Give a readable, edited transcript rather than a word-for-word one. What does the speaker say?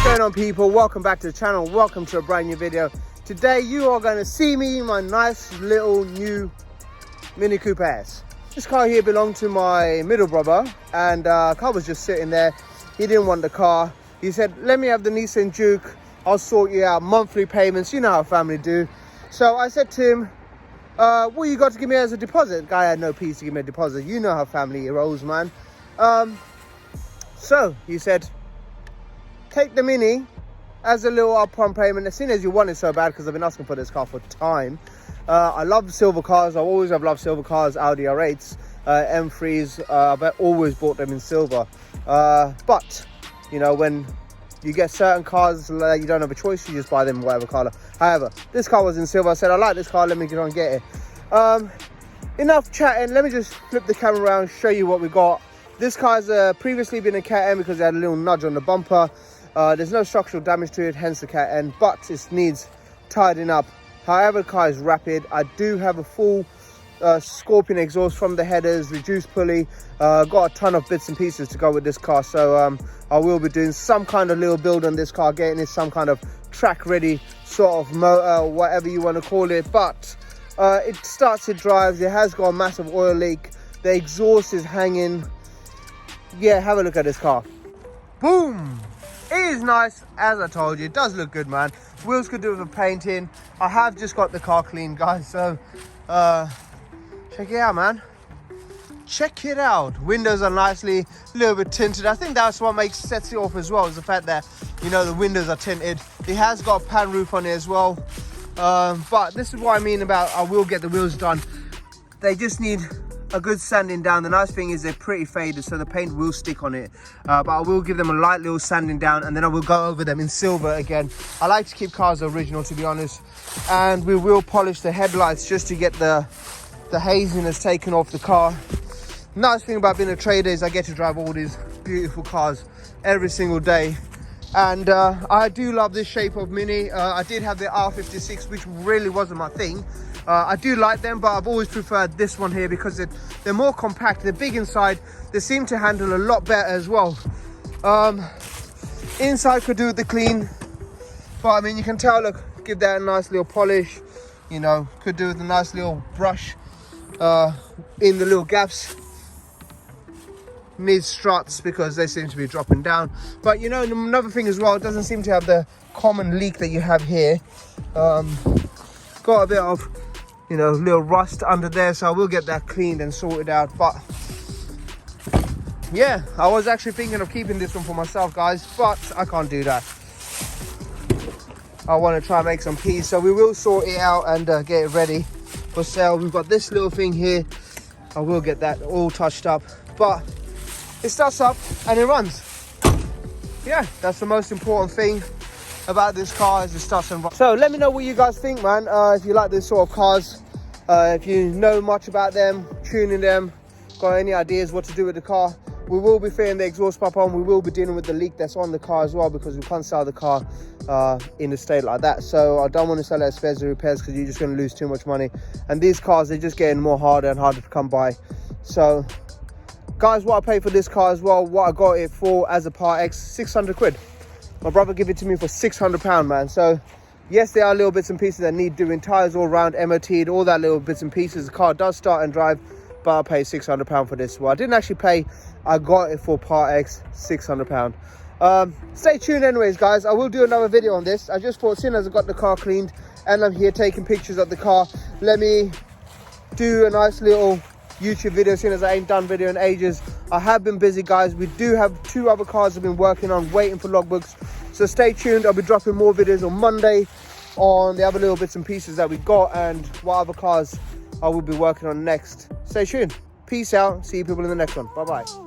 going on, people? Welcome back to the channel. Welcome to a brand new video. Today you are going to see me in my nice little new Mini Cooper S. This car here belonged to my middle brother, and car was just sitting there. He didn't want the car. He said, let me have the Nissan Juke, I'll sort you out monthly payments. You know how family do. So I said to him, what you got to give me as a deposit? The guy had no peace to give me a deposit. You know how family rolls, man. So he said, take the Mini as a little upfront payment as soon as you want it so bad, because I've been asking for this car for time. I love silver cars. I always have loved silver cars, Audi R8s, M3s. I've always bought them in silver. But, you know, when you get certain cars, you don't have a choice, you just buy them whatever color. However, this car was in silver. I said, I like this car, let me get on and get it. Enough chatting, let me just flip the camera around, show you what we got. This car's previously been a Cat N because it had a little nudge on the bumper. There's no structural damage to it, hence the Cat N, but it needs tidying up. However, the car is rapid. I do have a full Scorpion exhaust from the headers, reduced pulley, got a ton of bits and pieces to go with this car. So I will be doing some kind of little build on this car, getting it some kind of track ready sort of motor, whatever you want to call it. But it starts, it drives, it has got a massive oil leak, the exhaust is hanging. Yeah, have a look at this car. Boom! It is nice, as I told you. It does look good, man. Wheels could do with a painting. I have just got the car cleaned, guys, so check it out, man. Check it out. Windows are nicely a little bit tinted. I think that's what sets it off as well, is the fact that, you know, the windows are tinted. It has got a pan roof on it as well. But this is what I mean about I will get the wheels done. They just need a good sanding down. The nice thing is they're pretty faded, so the paint will stick on it, but I will give them a light little sanding down, and then I will go over them in silver again. I like to keep cars original, to be honest, and we will polish the headlights just to get the haziness taken off the car. Nice thing about being a trader is I get to drive all these beautiful cars every single day, and I do love this shape of Mini. I did have the R56, which really wasn't my thing. I do like them, but I've always preferred this one here because they're more compact, they're big inside, they seem to handle a lot better as well. Inside could do with the clean, but I mean, you can tell, look, give that a nice little polish, you know, could do with a nice little brush in the little gaps. Needs struts because they seem to be dropping down, but you know, another thing as well, it doesn't seem to have the common leak that you have here. Got a bit of, you know, little rust under there, so I will get that cleaned and sorted out. But yeah, I was actually thinking of keeping this one for myself, guys, but I can't do that. I want to try and make some peace, so we will sort it out and get it ready for sale. We've got this little thing here, I will get that all touched up, but it starts up and it runs. Yeah, that's the most important thing about this car, is it starts and runs. So let me know what you guys think, man. If you like this sort of cars, if you know much about them, tuning them, got any ideas what to do with the car. We will be fitting the exhaust pipe on. We will be dealing with the leak that's on the car as well, because we can't sell the car in a state like that. So I don't want to sell it as spares and repairs, because you're just going to lose too much money. And these cars, they're just getting more harder and harder to come by. So guys, what I paid for this car as well, what I got it for as a Part X, 600 quid. My brother gave it to me for £600, man. So yes, there are little bits and pieces that need doing, tires all around, MOT'd, all that little bits and pieces. The car does start and drive, but I paid £600 for this. Well, I didn't actually pay, I got it for Part X, £600. Stay tuned anyways, guys. I will do another video on this. I just thought, as soon as I got the car cleaned and I'm here taking pictures of the car, let me do a nice little YouTube video, as soon as I ain't done video in ages. I have been busy, guys. We do have 2 other cars I've been working on, waiting for logbooks, so stay tuned. I'll be dropping more videos on Monday on the other little bits and pieces that we got and what other cars I will be working on next. Stay tuned. Peace out. See you people in the next one. Bye bye.